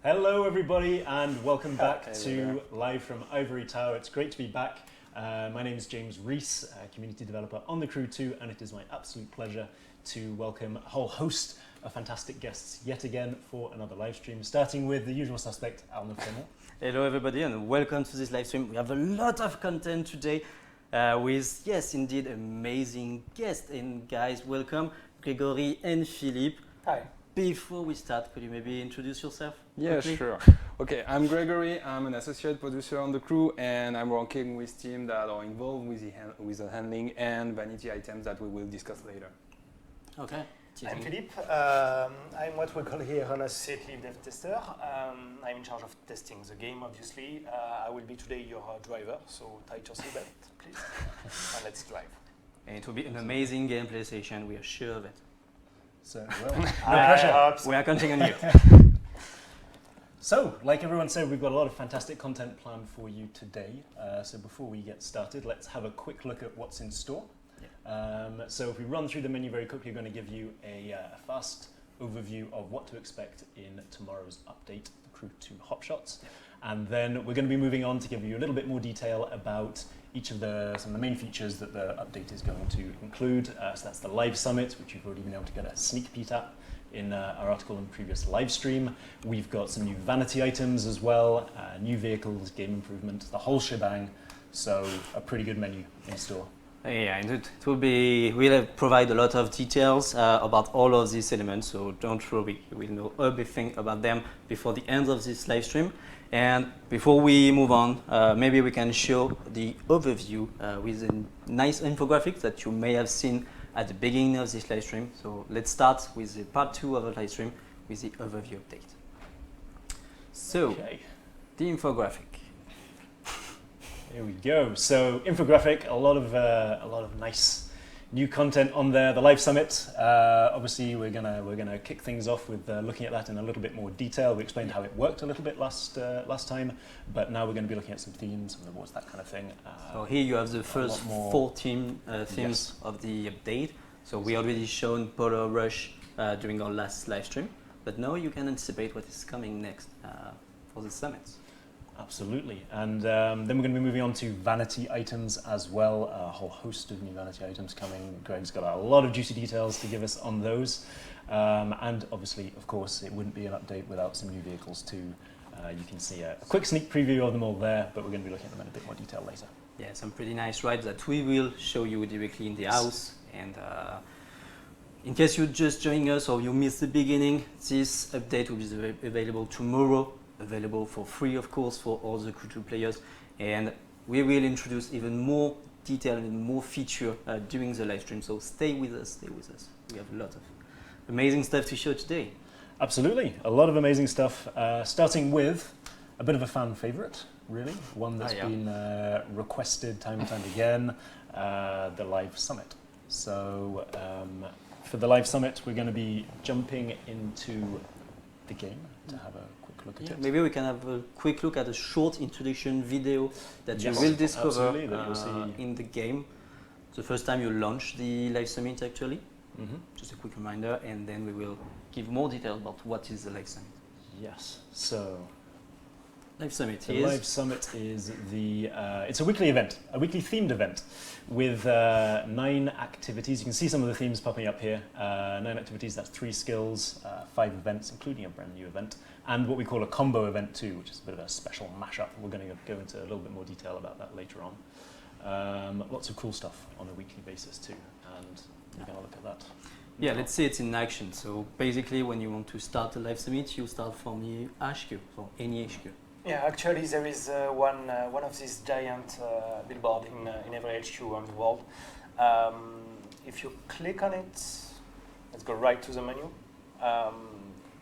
Hello everybody and welcome back to Live from Ivory Tower. It's great to be back. My name is James Rees, community developer on the crew too, and it is my absolute pleasure to welcome a whole host of fantastic guests yet again for another live stream, starting with the usual suspect, Arnaud Frémont. Hello everybody and welcome to this live stream. We have a lot of content today with, yes, indeed, amazing guests. And guys, welcome Gregory and Philippe. Hi. Before we start, could you maybe introduce yourself? Yeah, quickly? sure. Okay, I'm Gregory. I'm an associate producer on the crew, and I'm working with teams that are involved with the handling and vanity items that we will discuss later. Okay. I'm Philippe. I'm what we call here an associate lead dev tester. I'm in charge of testing the game, obviously. I will be today your driver, so tight your seatbelt, please, and let's drive. And it will be an amazing gameplay session, we are sure of it. So, well, no pressure. We are counting on you. So, like everyone said, we've got a lot of fantastic content planned for you today. So before we get started, let's have a quick look at what's in store. Yeah. So if we run through the menu very quickly, we're going to give you a fast overview of what to expect in tomorrow's update, the Crew 2 Hop Shots. Yeah. And then we're going to be moving on to give you a little bit more detail about each of some of the main features that the update is going to include. So that's the live summit, which you've already been able to get a sneak peek at in our article and previous live stream. We've got some new vanity items as well, new vehicles, game improvement, the whole shebang. So a pretty good menu in store. Yeah, and it will be, we'll provide a lot of details about all of these elements, so don't worry, you will know everything about them before the end of this live stream. And before we move on, maybe we can show the overview with a nice infographic that you may have seen at the beginning of this live stream. So let's start with the part 2 of the live stream with the overview update. So, the infographic. Here we go. So infographic, a lot of nice new content on there. The live summit. Obviously, we're gonna kick things off with looking at that in a little bit more detail. We explained how it worked a little bit last time, but now we're going to be looking at some themes, some awards, that kind of thing. So here you have the first 14 themes Yes. of the update. So we already shown Polar Rush during our last live stream, but now you can anticipate what is coming next for the summits. Absolutely, and then we're going to be moving on to vanity items as well. A whole host of new vanity items coming. Greg's got a lot of juicy details to give us on those, and obviously, of course, it wouldn't be an update without some new vehicles too. You can see a quick sneak preview of them all there, but we're going to be looking at them in a bit more detail later. Yeah, some pretty nice rides that we will show you directly in the house. And in case you're just joining us or you missed the beginning, this update will be available tomorrow. Available for free, of course, for all the Crew2 players, and we will introduce even more detail and more feature during the live stream. So stay with us. We have a lot of amazing stuff to show today. Absolutely, a lot of amazing stuff. Starting with a bit of a fan favorite, really, one that's been requested time and time again, the live summit. So for the live summit, we're going to be jumping into the game to have a quick look at it. Maybe we can have a quick look at a short introduction video that you will discover in the game. The first time you launch the live summit, actually. Just a quick reminder, and then we will give more detail about what is the live summit. Yes. So Live Summit the Live Summit is it's a weekly event, a weekly themed event with 9 activities. You can see some of the themes popping up here. 9 activities, that's 3 skills, 5 events, including a brand new event, and what we call a combo event too, which is a bit of a special mashup. We're going to go into a little bit more detail about that later on. Lots of cool stuff on a weekly basis too, and we're going to look at that. Yeah, let's see it in action. So basically, when you want to start a live summit, you start from the HQ, from any HQ. Yeah, actually there is one of these giant billboard in every HQ on the world. If you click on it, let's go right to the menu.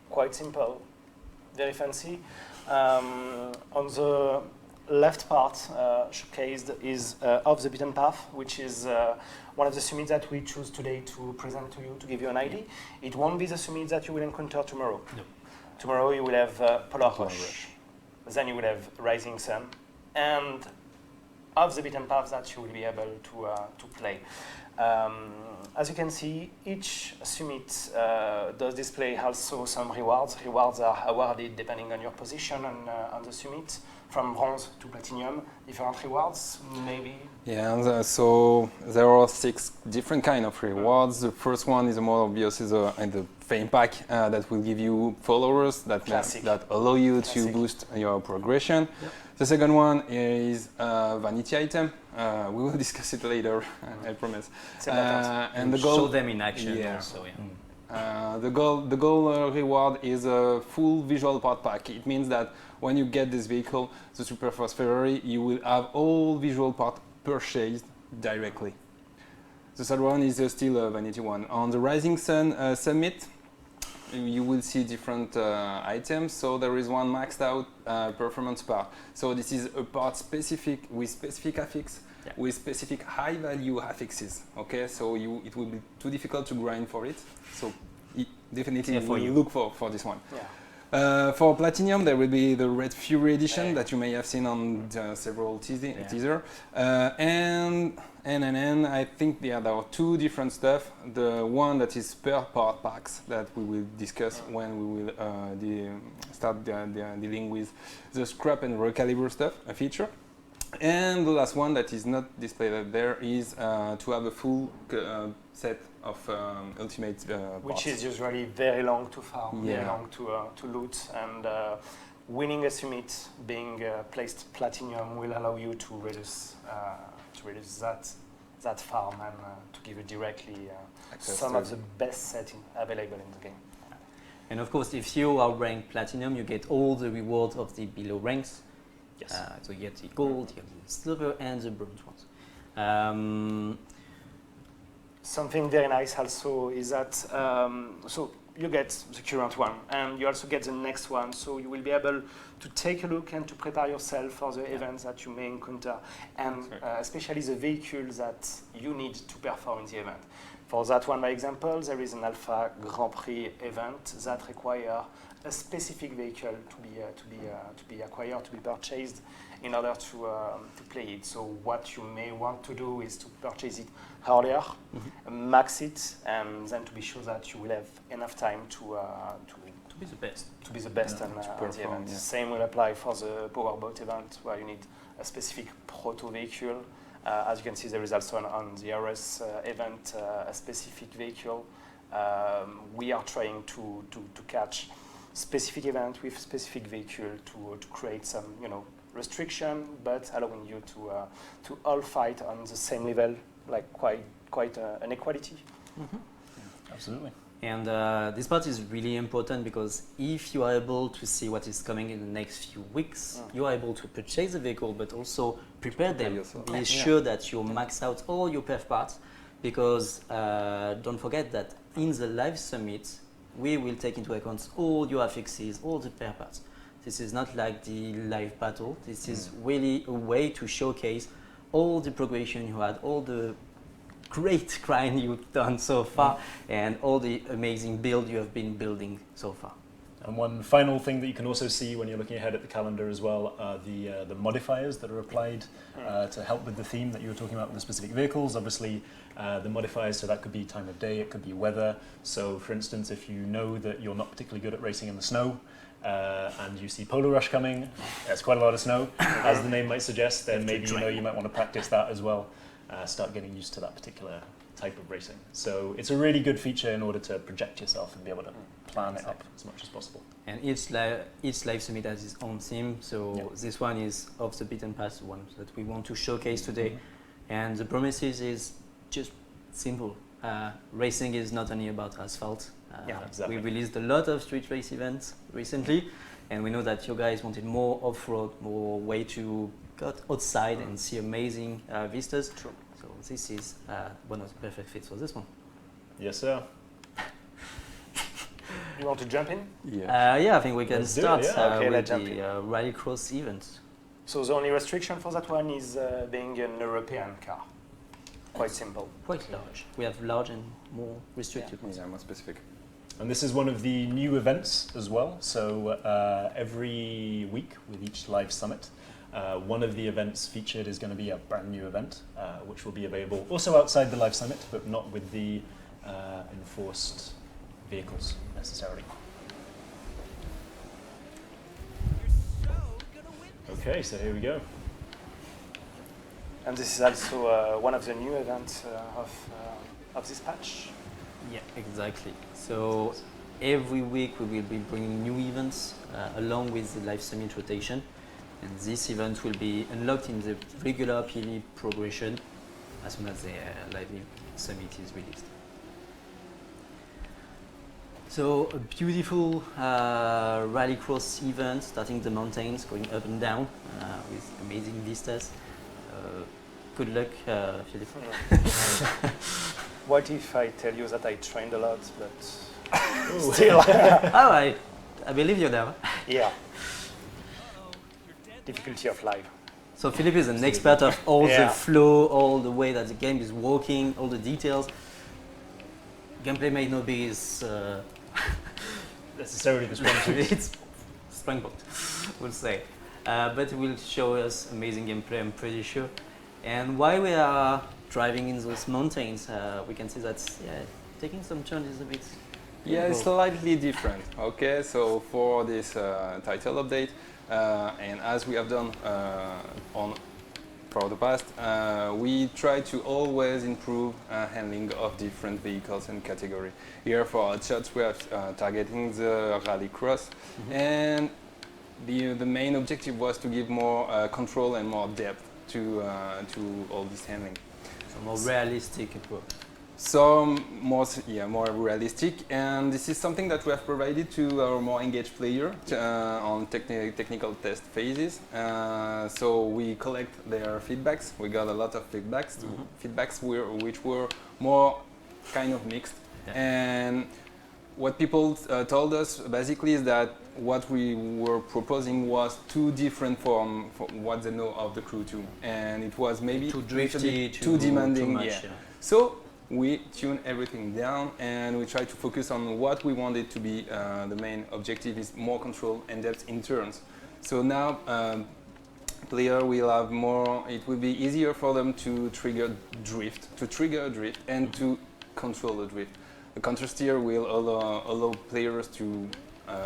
Quite simple, very fancy. On the left part showcased is Off the Beaten Path, which is one of the summits that we choose today to present to you, to give you an idea. It won't be the summit that you will encounter tomorrow. No. Tomorrow you will have Polar Rush. Then you will have Rising Sun, and Off the Beaten Path that you will be able to play. As you can see, each summit does display also some rewards. Rewards are awarded depending on your position on the summit, from bronze to platinum, different rewards, maybe? Yeah, so there are 6 different kind of rewards. The first one is the more obvious, is the fame pack that will give you followers that allow you to boost your progression. Yep. The second one is vanity item. We will discuss it later, I promise. And the goal, show them in action also. Yeah. The goal reward is a full visual part pack. It means that when you get this vehicle, the super fast Ferrari, you will have all visual part purchased directly. The third one is still a vanity one. On the Rising Sun summit, you will see different items. So there is one maxed out performance part. So this is a part specific with specific affix, with specific high value affixes. Okay, so it will be too difficult to grind for it. So definitely you look for this one. Yeah. For Platinum, there will be the Red Fury edition that you may have seen on several teaser. And I think there are 2 different stuff. The one that is per part packs that we will discuss when we will start dealing with the scrap and recalibrate stuff, a feature. And the last one that is not displayed there is to have a full set of ultimate parts. Which is usually very long to farm, very long to loot, and winning a summit, being placed platinum, will allow you to reduce that farm and to give you directly some of the best setting available in the game. And of course, if you are ranked platinum, you get all the rewards of the below ranks. Yes. So you get the gold, you get the silver, and the bronze ones. Something very nice also is that so you get the current one, and you also get the next one, so you will be able to take a look and to prepare yourself for the events that you may encounter, and especially the vehicles that you need to perform in the event. For that one, by example, there is an Alpha Grand Prix event that requires a specific vehicle to be acquired, to be purchased in order to play it. So what you may want to do is to purchase it earlier, max it, and then to be sure that you will have enough time to be the best. To be the best on the event. Yeah. Same will apply for the powerboat event, where you need a specific proto vehicle. As you can see, there is also on the RS event a specific vehicle. We are trying to catch specific event with specific vehicle to create some restriction, but allowing you to all fight on the same level, like quite an equality. Yeah, absolutely. And this part is really important because if you are able to see what is coming in the next few weeks, you are able to purchase the vehicle, but also prepare them. Be sure that you max out all your perf parts, because don't forget that in the live summit, we will take into account all your affixes, all the perf parts. This is not like the live battle. This is really a way to showcase all the progression you had, all the great grind you've done so far, and all the amazing build you have been building so far. And one final thing that you can also see when you're looking ahead at the calendar as well are the modifiers that are applied to help with the theme that you were talking about with the specific vehicles. Obviously, the modifiers, so that could be time of day, it could be weather. So for instance, if you know that you're not particularly good at racing in the snow, and you see Polar Rush coming, there's quite a lot of snow, as the name might suggest, then maybe you might want to practice that as well. Start getting used to that particular type of racing. So it's a really good feature in order to project yourself and be able to plan it up as much as possible. And each live summit has its own theme. So this one is off the beaten path, one that we want to showcase today. And the promises is just simple. Racing is not only about asphalt. Exactly. We released a lot of street race events recently, and we know that you guys wanted more off-road, more way to go outside and see amazing vistas. True. So this is one of the perfect fits for this one. Yes, sir. You want to jump in? Yeah, I think we can start with the rallycross event. So the only restriction for that one is being an European car. Quite simple. Quite large. We have large and more restricted ones. Yeah, more specific. And this is one of the new events as well. So every week with each live summit, one of the events featured is going to be a brand new event, which will be available also outside the live summit, but not with the enforced vehicles necessarily. Okay, so here we go. And this is also one of the new events of this patch. Yeah, exactly. So every week we will be bringing new events along with the live summit rotation, and this event will be unlocked in the regular PLE progression as soon as the live summit is released. So a beautiful rallycross event starting the mountains, going up and down with amazing vistas. Good luck, Philippe. What if I tell you that I trained a lot, but still? Oh, I believe you now. Yeah. Difficulty of life. So Philippe is an expert of all the flow, all the way that the game is working, all the details. Gameplay may not be as Necessarily the strong suit. it's springboard, we'll say. But it will show us amazing gameplay, I'm pretty sure. And while we are driving in those mountains, we can see that taking some turns is a bit... Yeah, it's slightly different. Okay, so for this title update, and as we have done for the past, we try to always improve handling of different vehicles and category. Here for our shots, we are targeting the rallycross, and the main objective was to give more control and more depth to all this handling. So more realistic approach. So more realistic, and this is something that we have provided to our more engaged player on technical test phases. So we collect their feedbacks. We got a lot of feedbacks which were more kind of mixed, and what people told us basically is that what we were proposing was too different from what they know of the Crew 2, and it was maybe too drifty, too demanding. Too much, yeah. yeah. So we tuned everything down, and we tried to focus on what we wanted to be the main objective is more control and depth in turns. So now player will have more. It will be easier for them to trigger a drift, and to control the drift. The counter steer will allow players to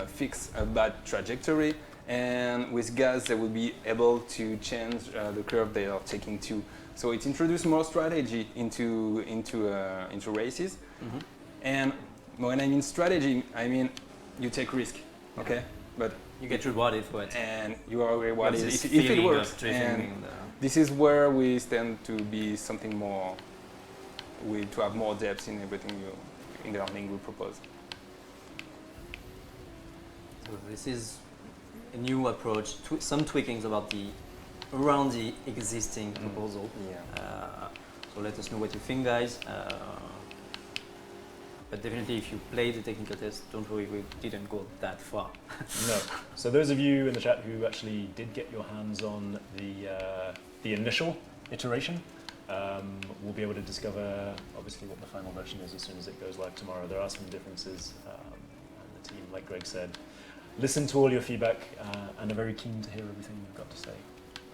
fix a bad trajectory, and with gas they will be able to change the curve they are taking to. So it introduced more strategy into races. Mm-hmm. And when I mean strategy, I mean you take risk, okay? But you get rewarded for it. and you are rewarded This if it feeling works. of drifting And and, this is where we stand to be something more, to have more depth in everything in the learning we propose. so this is a new approach, some tweakings around the existing proposal. Yeah. So let us know what you think, guys. But definitely, if you play the technical test, don't worry, we didn't go that far. No. So those of you in the chat who actually did get your hands on the initial iteration, will be able to discover obviously what the final version is as soon as it goes live tomorrow. There are some differences, and the team, like Greg said, listen to all your feedback and are very keen to hear everything you've got to say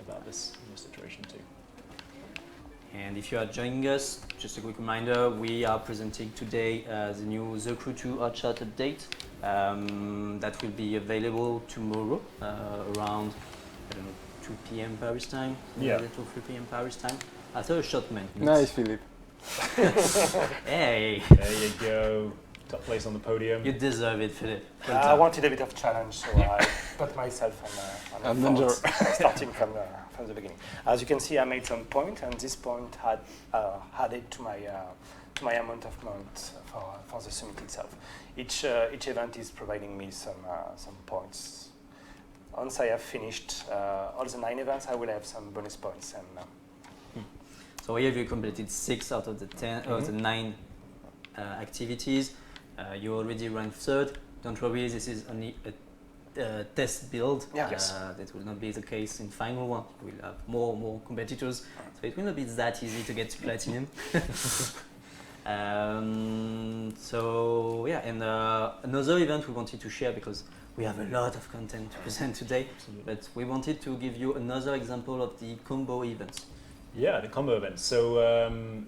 about this iteration too. And if you are joining us, just a quick reminder, we are presenting today the new The Crew 2 Hotshot update that will be available tomorrow around, I don't know, 2 p.m. Paris time, Yeah. 2 or 3 p.m. Paris time, after a shot man. Nice, Philippe. Hey, There you go. Top place on the podium. you deserve it, Philippe. Well I done. wanted a bit of challenge, so I put myself on I'm the danger. front, starting from the beginning. As you can see, I made some point, and this point had added to my amount of points for the summit itself. Each event is providing me some points. Once I have finished all the 9 events, I will have some bonus points. And So here you completed 6 out of the 10 or the 9 activities. You already ranked 3rd. Don't worry, this is only a test build. Yeah. Yes. That will not be the case in final one. We'll have more competitors, so it will not be that easy to get to platinum. So yeah, and another event we wanted to share, because we have a lot of content to present today, but we wanted to give you another example of the combo events. Yeah, the combo events. So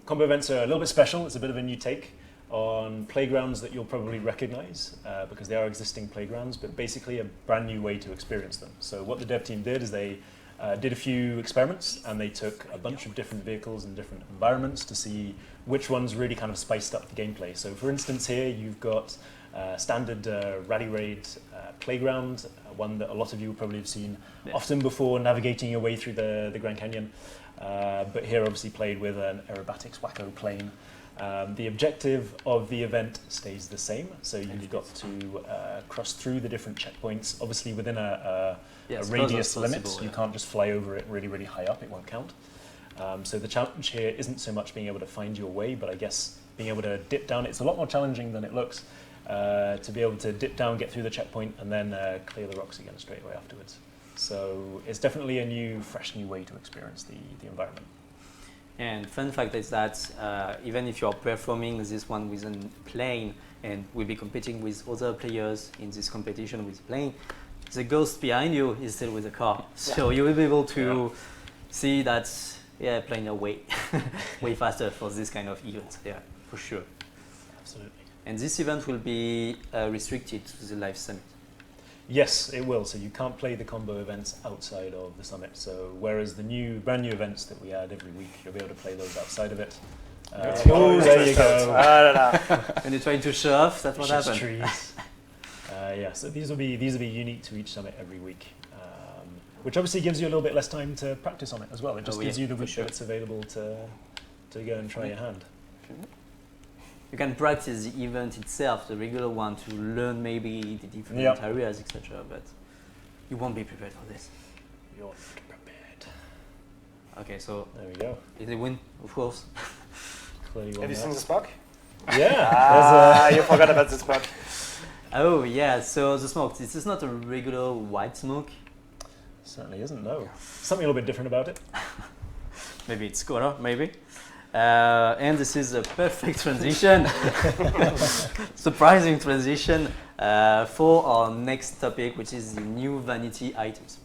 combo events are a little bit special. It's a bit of a new take on playgrounds that you'll probably recognize because they are existing playgrounds, but basically a brand new way to experience them. So what the dev team did is they did a few experiments, and they took a bunch of different vehicles and different environments to see which ones really kind of spiced up the gameplay. So for instance here you've got standard Rally Raid playground, one that a lot of you probably have seen often before navigating your way through the Grand Canyon. But here obviously played with an aerobatics wacko plane. The objective of the event stays the same, so you've got to cross through the different checkpoints, obviously within a radius limit. You can't just fly over it really, really high up, it won't count. So the challenge here isn't so much being able to find your way, but I guess being able to dip down. It's a lot more challenging than it looks to be able to dip down, get through the checkpoint, and then clear the rocks again straight away afterwards. So it's definitely a fresh new way to experience the environment. And fun fact is that even if you're performing this one with a plane and will be competing with other players in this competition with plane, the ghost behind you is still with the car. So you will be able to see that plane are way faster for this kind of event. Yeah, for sure. Absolutely. And this event will be restricted to the live summit. Yes, it will. So you can't play the combo events outside of the summit. So whereas the brand new events that we add every week, you'll be able to play those outside of it. Oh, there you go. I don't know. When you're trying to show off, that's what Shit's happened. trees. So these will be unique to each summit every week, which obviously gives you a little bit less time to practice on it as well. It just gives you the week that it's available to go and try your hand. You can practice the event itself, the regular one, to learn maybe the different areas, etc. But you won't be prepared for this. You're not prepared. Okay, so There we go. is it win, of course. Clearly Have won you that. seen the smoke? Yeah. You forgot about the smoke. Oh yeah, so the smoke, this is not a regular white smoke. Certainly isn't, no. Something a little bit different about it. Maybe it's color, maybe. And this is a perfect transition, surprising transition for our next topic, which is the new vanity items.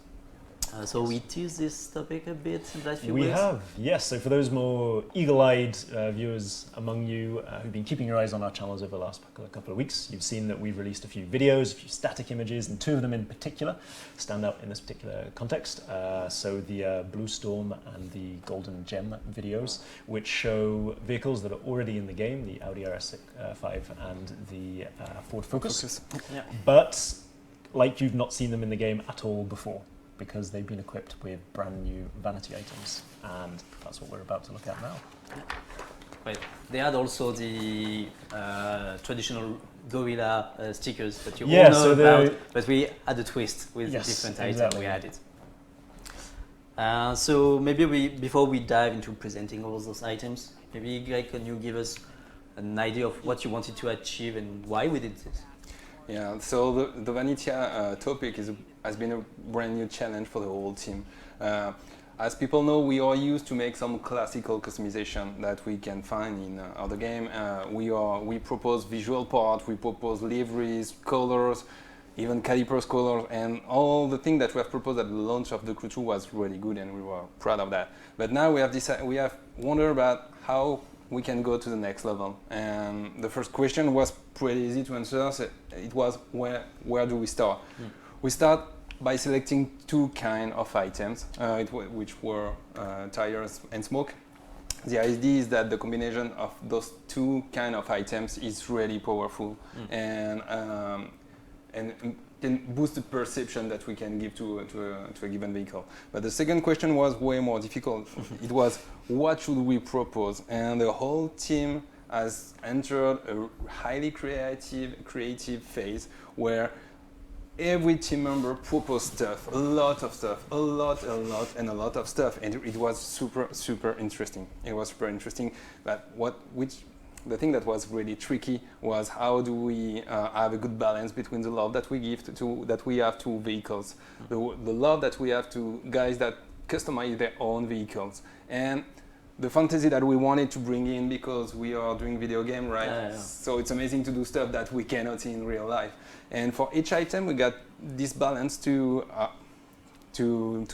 So we teased this topic a bit in the last few weeks. We have, yes. So for those more eagle-eyed viewers among you who've been keeping your eyes on our channels over the last couple of weeks, you've seen that we've released a few videos, a few static images, and two of them in particular stand out in this particular context. So the Blue Storm and the Golden Gem videos, which show vehicles that are already in the game, the Audi RS5 and the Ford Focus. Yeah. But like you've not seen them in the game at all before, because they've been equipped with brand new vanity items, and that's what we're about to look at now. Wait, they had also the traditional gorilla stickers that you all know about, but we had a twist with the different items we added. So maybe before we dive into presenting all those items, maybe Greg, can you give us an idea of what you wanted to achieve and why we did this? Yeah, so the vanity topic has been a brand new challenge for the whole team. As people know, we are used to make some classical customization that we can find in other game. We propose visual parts, we propose liveries, colors, even calipers colors, and all the things that we have proposed at the launch of the Crew 2 was really good, and we were proud of that. But now we have wondered about how we can go to the next level. And the first question was pretty easy to answer. So it was where do we start? We start by selecting two kinds of items, which were tires and smoke. The idea is that the combination of those two kinds of items is really powerful and can boost the perception that we can give to a given vehicle. But the second question was way more difficult. It was, what should we propose? And the whole team has entered a highly creative phase where every team member proposed stuff, a lot of stuff, a lot of stuff, and it was super interesting. It was super interesting. But the thing that was really tricky was how do we have a good balance between the love that we give that we have to vehicles, the love that we have to guys that customize their own vehicles, and the fantasy that we wanted to bring in because we are doing video game, right? Yeah. So it's amazing to do stuff that we cannot see in real life. And for each item, we got this balance to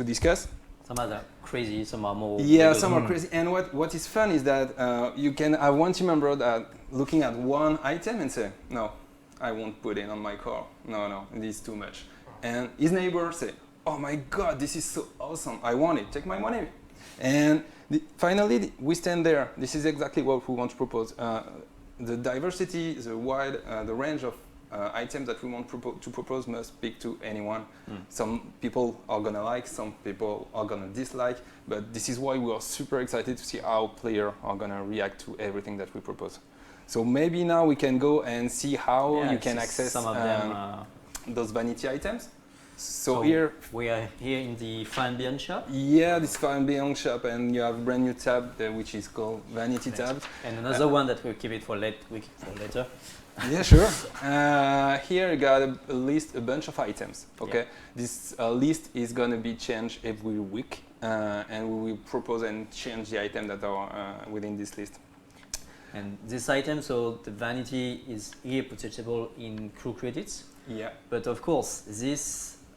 discuss. Some are crazy, some are more... Yeah, some are crazy. And what is fun is that you can have one team member that looking at one item and say, no, I won't put it on my car. No, this is too much. And his neighbor say, oh my God, this is so awesome. I want it, take my money. And finally, we stand there. This is exactly what we want to propose. The diversity, the range of items that we want to propose must speak to anyone. Some people are going to like, some people are going to dislike, but this is why we are super excited to see how players are going to react to everything that we propose. So maybe now we can go and see how you can access some of them, those vanity items. So here we are here in the Fine Beyond shop. Yeah, this Fine Beyond shop, and you have a brand new tab which is called Vanity tab. And another one that we'll keep it for later. Yeah, sure. Here you got a bunch of items. Okay, yeah. This list is gonna be changed every week, and we will propose and change the items that are within this list. And this item, so the vanity is here purchasable in Crew credits. Yeah. But of course,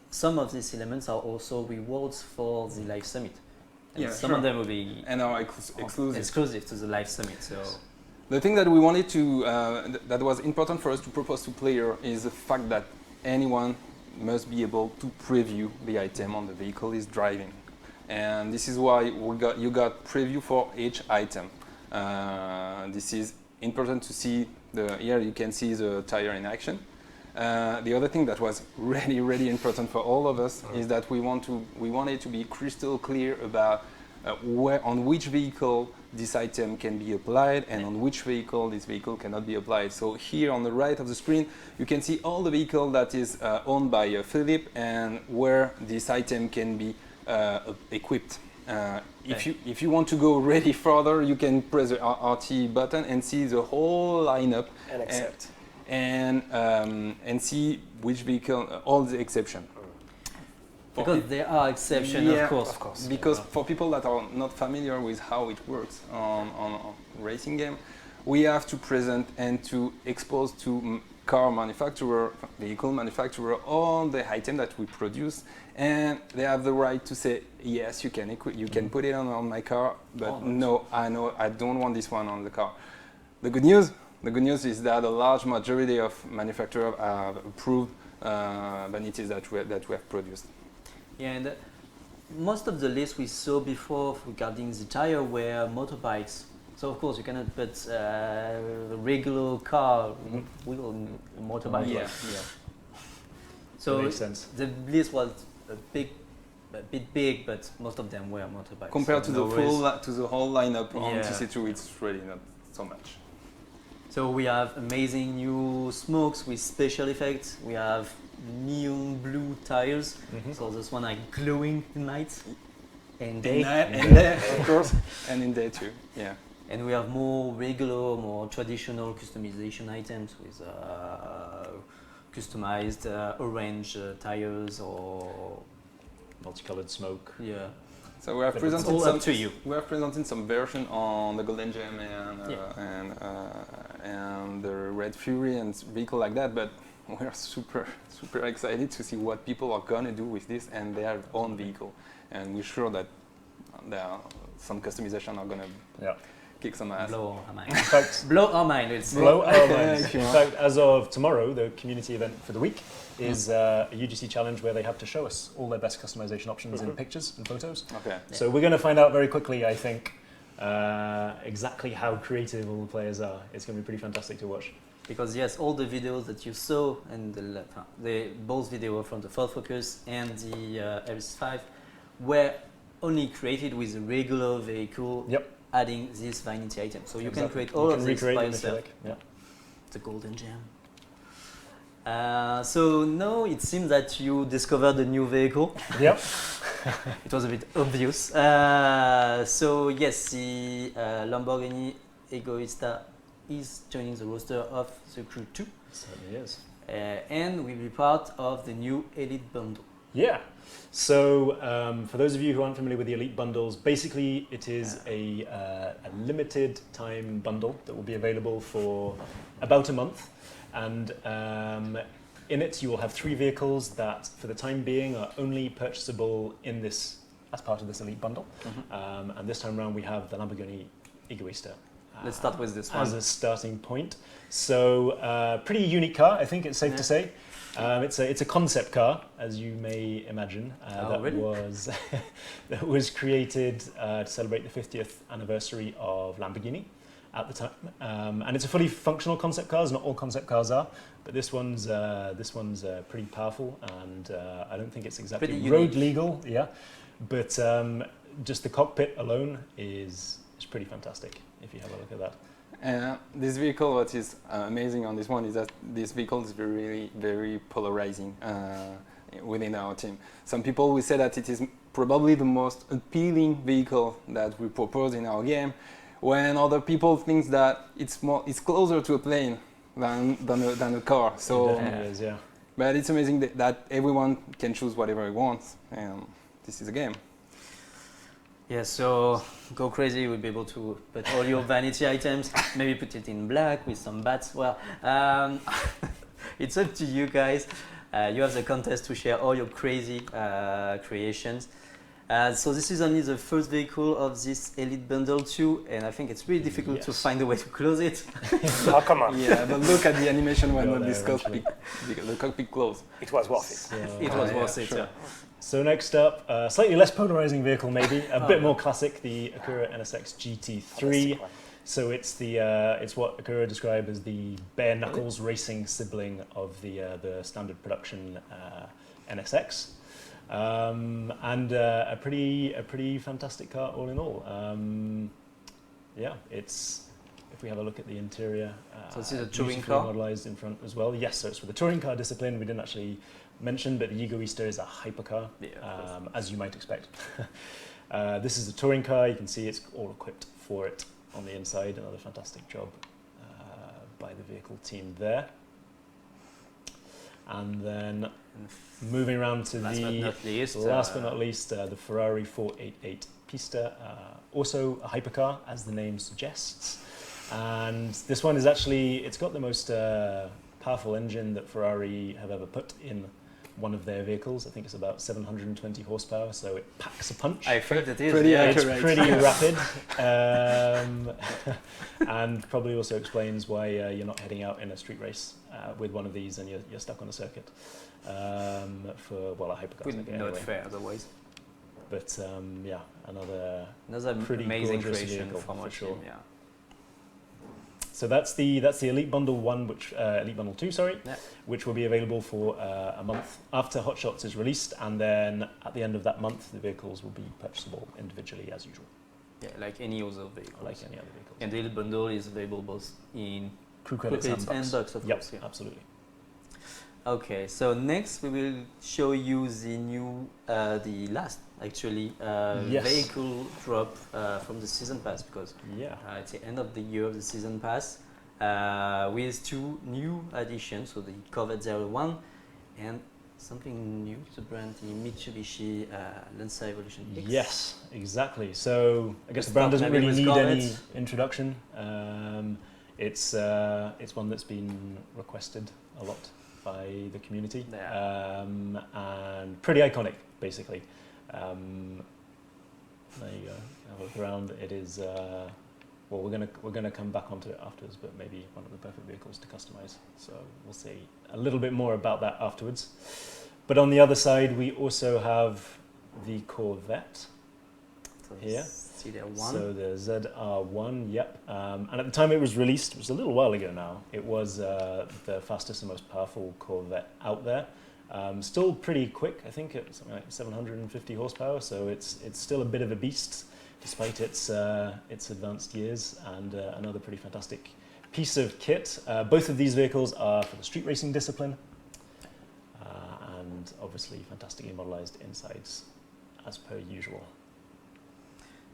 some of these elements are also rewards for the Live Summit. And some of them will be exclusive to the Live Summit. So the thing that we wanted to, that was important for us to propose to player is the fact that anyone must be able to preview the item on the vehicle is driving. And this is why you got preview for each item. This is important to see, here you can see the tire in action. The other thing that was really important for all of us is that we wanted to be crystal clear about on which vehicle this item can be applied and on which vehicle this vehicle cannot be applied. So here on the right of the screen, you can see all the vehicle that is owned by Philip and where this item can be equipped. If you want to go really further, you can press the RT button and see the whole lineup. And accept. and see which vehicle, all the exception. Because there are exceptions, Yeah, of course. Because for people that are not familiar with how it works on racing game, we have to present and to expose to car manufacturer, vehicle manufacturer, all the item that we produce, and they have the right to say, yes, you can put it on my car, but no, I don't want this one on the car. The good news is that a large majority of manufacturers have approved vanities that we have produced. Yeah, and most of the lists we saw before regarding the tire were motorbikes. So of course you cannot put a regular car with a motorbike. Yeah. So that makes sense. the list was a bit big, but most of them were motorbikes. Compared so to the whole lineup on Yeah. TC2, it's really not so much. So we have amazing new smokes with special effects. We have neon blue tires. So this one are glowing in night and day. And day, of course, and in day too. Yeah. And we have more regular, more traditional customization items with customized orange tires or Multicolored smoke. yeah. So we have But presented all some. up to you. We have presented some version on the Golden Gem and the Red Fury and vehicle like that, but we are super excited to see what people are gonna do with this and their own vehicle, and we're sure that there are some customization are gonna kick some ass. Blow our mind. In fact, Blow our mind. It's blow our minds. If you In want. fact, as of tomorrow, the community event for the week is a UGC challenge where they have to show us all their best customization options in pictures and photos. Okay. So we're going to find out very quickly, I think, exactly how creative all the players are. It's going to be pretty fantastic to watch. Because yes, all the videos that you saw and both video from the Ford Focus and the RS5 were only created with a regular vehicle. Yep. Adding this vanity item. So you can Exactly. create all You of can this recreate by them if you yourself. like. Yeah. The golden gem. So now it seems that you discovered a new vehicle. Yep. It was a bit obvious. So yes, the Lamborghini Egoista is joining the roster of the Crew 2 Certainly is. and will be part of the new Elite Bundle. Yeah. So for those of you who aren't familiar with the Elite bundles, basically it is a limited time bundle that will be available for about a month. And in it you will have 3 vehicles that for the time being are only purchasable in this as part of this Elite bundle. And this time around we have the Lamborghini Egoista. Let's start with this one. As a starting point. So pretty unique car, I think it's safe to say. It's a concept car, as you may imagine, that was created to celebrate the 50th anniversary of Lamborghini at the time, and it's a fully functional concept car. As not all concept cars are, but this one's pretty powerful, and I don't think it's exactly Pretty road unique. legal, but just the cockpit alone is pretty fantastic. If you have a look at that. This vehicle, what is amazing on this one is that this vehicle is very, very polarizing within our team. Some people will say that it is probably the most appealing vehicle that we propose in our game, when other people think that it's closer to a plane than a car. So, It definitely is, yeah. but it's amazing that everyone can choose whatever he wants, and this is a game. Yeah, so go crazy. We'll be able to put all your vanity items, maybe put it in black with some bats. Well, it's up to you guys. You have the contest to share all your crazy creations. So this is only the first vehicle of this Elite Bundle 2, and I think it's really difficult to find a way to close it. Oh, come on. Yeah, but look at the animation when Go this there the cockpit closed. It was worth it. So, It was worth it. sure. Yeah. So next up, slightly less polarizing vehicle maybe, a bit more classic, the Acura NSX GT3. So it's what Acura described as the bare knuckles racing sibling of the standard production NSX, and a pretty fantastic car all in all. If we have a look at the interior, So this is a touring beautifully car? modelized in front as well. Yes, so it's for the touring car discipline. We didn't actually mention, but the Egoista is a hypercar, as you might expect. This is a touring car. You can see it's all equipped for it on the inside. Another fantastic job by the vehicle team there. And then moving around to last but not least, the Ferrari 488 Pista, also a hypercar, as the name suggests. And this one is actually, it's got the most powerful engine that Ferrari have ever put in one of their vehicles. I think it's about 720 horsepower, so it packs a punch. I think it is. It's pretty rapid, and probably also explains why you're not heading out in a street race with one of these and you're stuck on a circuit for, well, a hypercar. Would not fair otherwise. But yeah, another pretty amazing creation vehicle, from for sure. Team, yeah. So that's the Elite Bundle 1, which Elite Bundle 2, sorry, Yeah. which will be available for a month after Hot Shots is released, and then at the end of that month, the vehicles will be purchasable individually as usual. Yeah, like any other vehicle. Like any other vehicles. And the Elite Bundle is available both in crew credits and bucks, of yep, course. Yeah. Absolutely. Okay, so next we will show you the new, the last actually Yes. vehicle drop from the season pass, because it's the end of the year of the season pass with two new additions, so the Corvette 01 and something new to the brand, the Mitsubishi Lancer Evolution X. Yes, exactly. So I guess Let's the brand start doesn't maybe really with need Corvette. any introduction. It's one that's been requested a lot by the community, Yeah. and pretty iconic, basically. There you go. Have a look around. It is. Well, we're gonna come back onto it afterwards, but maybe one of the perfect vehicles to customize. So we'll see a little bit more about that afterwards. But on the other side, we also have the Corvette. So Here. CDR1. So the ZR1, yep. And at the time it was released, it was a little while ago now, it was the fastest and most powerful Corvette out there. Still pretty quick, I think it's something like 750 horsepower, so it's still a bit of a beast, despite its advanced years, and another pretty fantastic piece of kit. Both of these vehicles are for the street racing discipline, and obviously fantastically modelized insides, as per usual.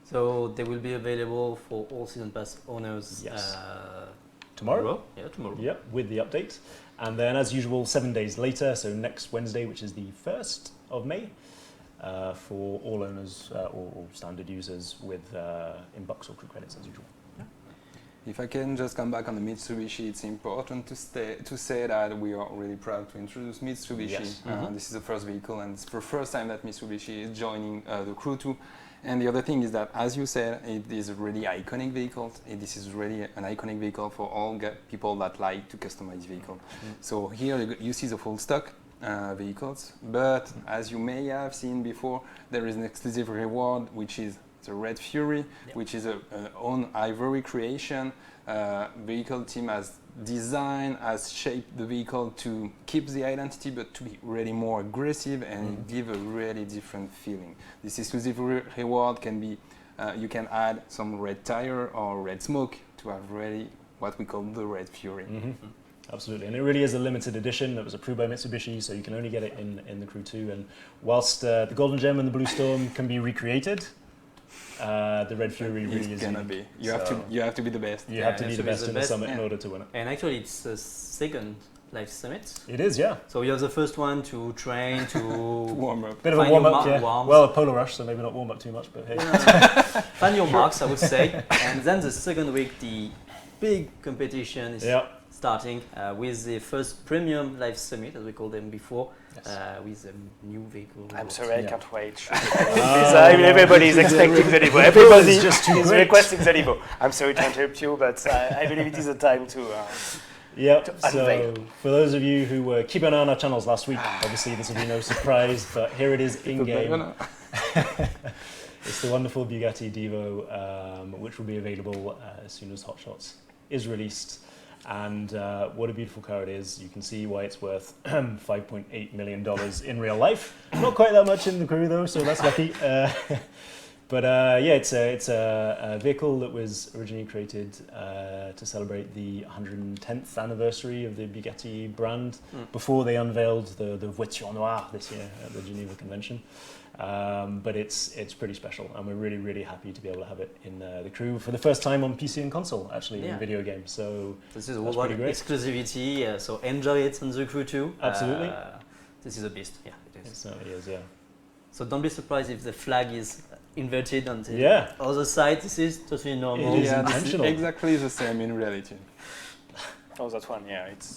So they will be available for all season pass owners. Yes. Tomorrow? Yeah, tomorrow. Yep, with the update. And then, as usual, 7 days later, so next Wednesday, which is the 1st of May, for all owners or standard users with in-box or crew credits as usual. If I can just come back on the Mitsubishi, it's important to say that we are really proud to introduce Mitsubishi. Yes. This is the first vehicle, and it's the first time that Mitsubishi is joining the Crew 2. And the other thing is that, as you said, it is a really iconic vehicle. This is really an iconic vehicle for all people that like to customize vehicle. So here you see the full stock vehicles, but as you may have seen before, there is an exclusive reward, which is the Red Fury, which is an own Ivory creation. Vehicle team has designed, has shaped the vehicle to keep the identity, but to be really more aggressive and give a really different feeling. This exclusive reward can be, you can add some red tire or red smoke to have really what we call the Red Fury. Absolutely, and it really is a limited edition that was approved by Mitsubishi, so you can only get it in the Crew 2. And whilst the Golden Gem and the Blue Storm can be recreated, the Red Fury really is gonna be. You have to be the best. You have to be the best in the summit in order to win it. And actually, it's the second live summit. It is, yeah. So you're the first one to train to warm up. Bit of a find warm your up, yeah. warms. Well, a Polar Rush, so maybe not warm up too much, but hey. Find your marks, I would say. And then the second week, the big competition is starting with the first premium live summit, as we called them before, with a new vehicle. I'm sorry, I can't wait. Everybody is expecting the Divo. Everybody is requesting the Divo. I'm sorry to interrupt you, but I believe it is a time to so for those of you who were keeping an eye on our channels last week, obviously this will be no surprise, but here it is in-game. It's the wonderful Bugatti Divo, which will be available as soon as Hot Shots is released. And what a beautiful car it is. You can see why it's worth $5.8 million in real life. Not quite that much in the Crew though, so that's lucky. But yeah, it's a vehicle that was originally created to celebrate the 110th anniversary of the Bugatti brand before they unveiled the Voiture Noire this year at the Geneva Convention. But it's pretty special, and we're really, really happy to be able to have it in the crew for the first time on PC and console, actually, in video games. So this is all about exclusivity, so enjoy it on the crew too. Absolutely. This is a beast, yeah, it is. It certainly is, yeah. So don't be surprised if the flag is inverted on the other side. This is totally normal. It is intentional. This is exactly the same in reality. Oh, that one, yeah. It's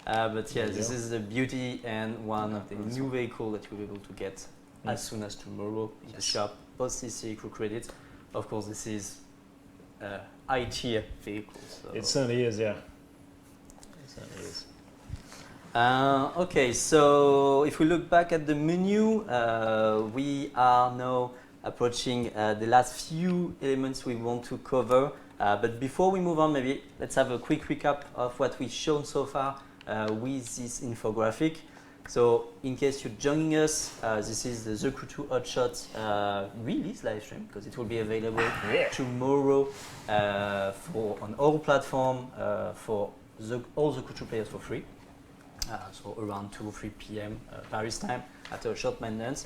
but yeah, this is the beauty and one of the new vehicle that you'll be able to get as soon as tomorrow in the shop, post CC crew credit. Of course, this is high tier vehicle. So. It certainly is, yeah. It certainly is. Okay, so if we look back at the menu, we are now approaching the last few elements we want to cover. But before we move on, maybe let's have a quick recap of what we've shown so far with this infographic. So in case you're joining us, this is the Crew 2 Hotshot release live stream, because it will be available tomorrow on all platforms for all the Crew 2 players for free. So around 2 or 3 p.m. Paris time after a short maintenance.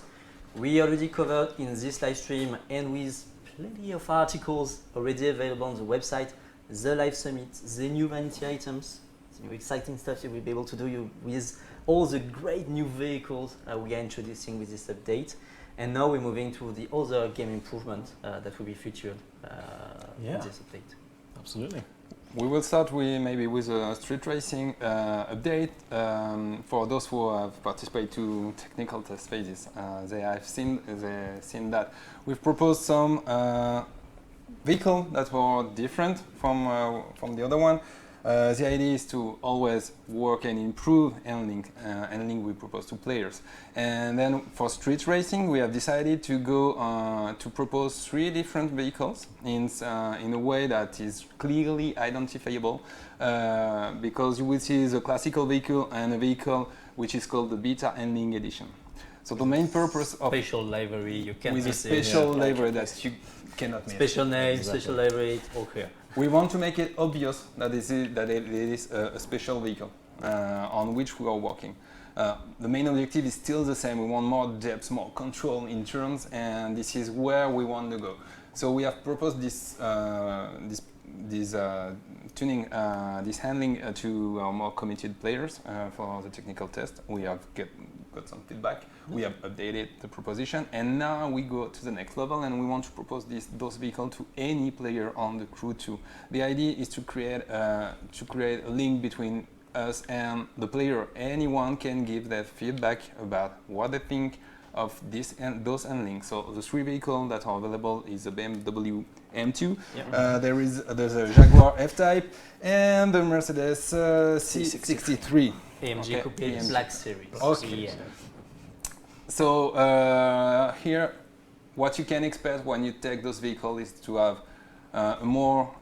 We already covered in this live stream, and with plenty of articles already available on the website, the live summit, the new vanity items, the new exciting stuff you will be able to do with all the great new vehicles we are introducing with this update. And now we're moving to the other game improvement that will be featured in this update. Absolutely. We will start with a street racing update. For those who have participated to technical test phases, they have seen that we've proposed some vehicles that were different from the other one. The idea is to always work and improve handling we propose to players. And then for street racing, we have decided to go to propose 3 different vehicles in a way that is clearly identifiable, because you will see the classical vehicle and a vehicle which is called the Beta Handling Edition. So the main purpose of special livery, you can't with miss a special livery that you cannot miss. Special name, special livery, all clear. We want to make it obvious that it is a special vehicle on which we are working. The main objective is still the same. We want more depth, more control in turns, and this is where we want to go. So we have proposed this tuning, this handling to our more committed players for the technical test. We have got some feedback. We have updated the proposition, and now we go to the next level, and we want to propose those vehicles to any player on the Crew 2. The idea is to create a link between us and the player. Anyone can give their feedback about what they think of this and those handling. So the 3 vehicles that are available is the BMW M2. Yeah. There's a Jaguar F-Type and the Mercedes C63. AMG Coupe Black Series. Okay. Yeah. So here, what you can expect when you take those vehicles is to have more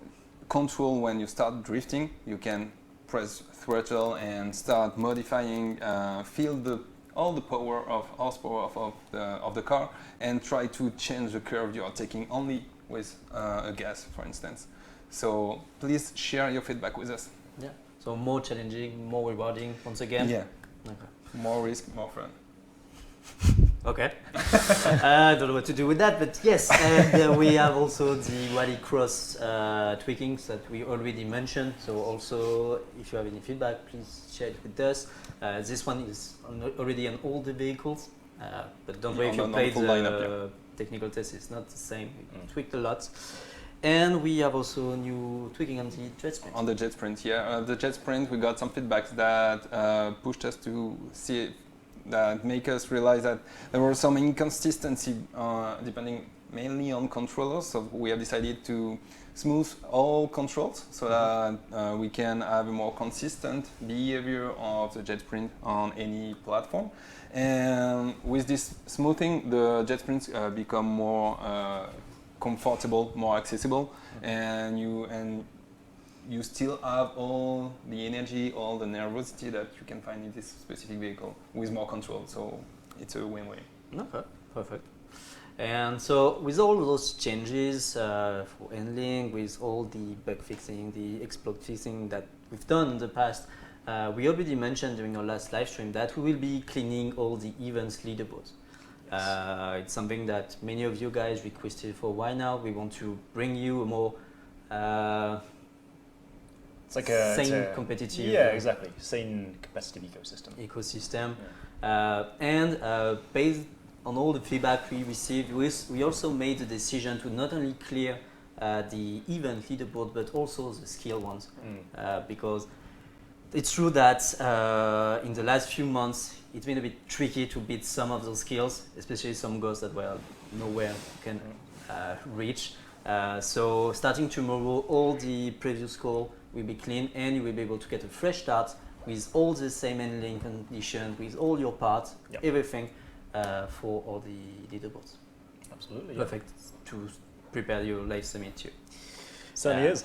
control when you start drifting. You can press throttle and start modifying, feel all the power of horsepower of the car, and try to change the curve you are taking only with a gas, for instance. So please share your feedback with us. Yeah. So more challenging, more rewarding, once again. Yeah. Okay. More risk, more fun. Okay. I don't know what to do with that, but yes. And we have also the rallycross tweakings that we already mentioned. So also, if you have any feedback, please share it with us. This one is already on all the vehicles, but don't worry if you played the technical test, it's not the same. We tweaked a lot. And we have also new tweaking on the jet sprint. On the jet sprint, yeah. The jet sprint, we got some feedback that pushed us to see it, that make us realize that there were some inconsistency depending mainly on controllers. So we have decided to smooth all controls so that we can have a more consistent behavior of the jet sprint on any platform. And with this smoothing, the jet sprints become more comfortable, more accessible, and you still have all the energy, all the nervosity that you can find in this specific vehicle with more control. So it's a win-win. Okay, perfect. And so with all those changes for handling, with all the bug fixing, the exploit fixing that we've done in the past, we already mentioned during our last live stream that we will be cleaning all the events leaderboards. It's something that many of you guys requested for a while now. We want to bring you a more It's like sane competitive exactly, sane competitive ecosystem. And based on all the feedback we received, we also made the decision to not only clear the event leaderboard but also the skill ones, because it's true that in the last few months it's been a bit tricky to beat some of those skills, especially some goals that were nowhere can reach. So starting tomorrow, all the previous score will be clean and you will be able to get a fresh start with all the same handling conditions, with all your parts, everything for all the leaderboards. Absolutely. Perfect to prepare your live summit too. Certainly is.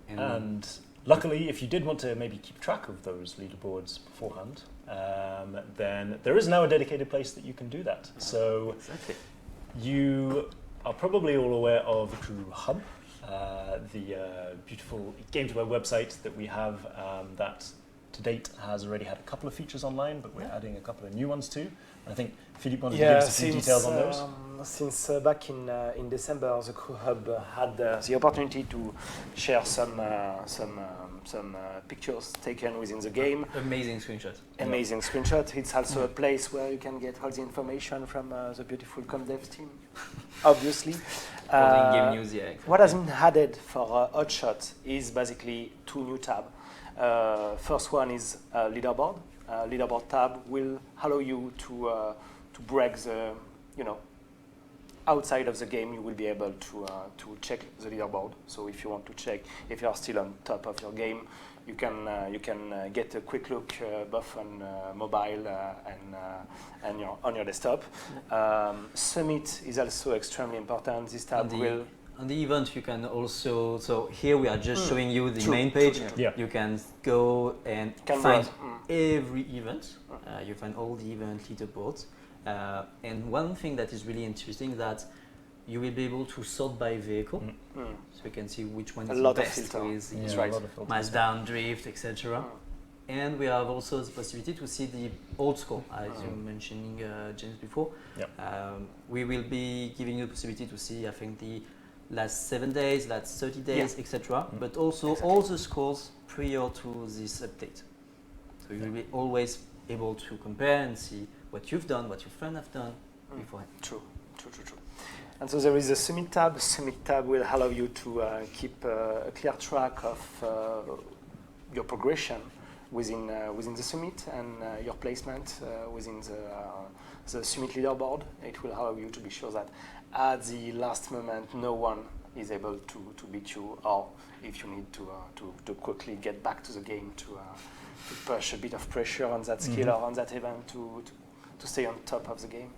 And luckily, if you did want to maybe keep track of those leaderboards beforehand, then there is now a dedicated place that you can do that. So you are probably all aware of Crew Hub, the beautiful Games Web website that we have that to date has already had a couple of features online, but we're adding a couple of new ones too. I think Philippe wanted to give us a few details on those. Since back in December, the Crew Hub had the opportunity to share some pictures taken within the game. Amazing screenshot. Amazing screenshot. It's also a place where you can get all the information from the beautiful ComDev team, obviously. Game news, exactly. What has been added for Hotshot is basically two new tabs. First one is Leaderboard. Leaderboard tab will allow you to break the, outside of the game, you will be able to check the leaderboard. So if you want to check if you are still on top of your game, you can get a quick look both on mobile and on your desktop. Summit is also extremely important. This tab will. On the event, you can also, so here we are just showing you the main page. You can go and find every event. You find all the event leaderboards. And one thing that is really interesting is that you will be able to sort by vehicle. So you can see which one is the best with miles down, drift, etc. And we have also the possibility to see the old score, as you were mentioning, James, before. We will be giving you the possibility to see, I think, the last 7 days, last 30 days, etc. But also all the scores prior to this update. So you will be always able to compare and see what you've done, what your friends have done beforehand. True. And so there is a Summit tab. Summit tab will allow you to keep a clear track of your progression within the Summit and your placement within the Summit leaderboard. It will allow you to be sure that at the last moment, no one is able to beat you, or if you need to quickly get back to the game to push a bit of pressure on that skill or on that event to stay on top of the game.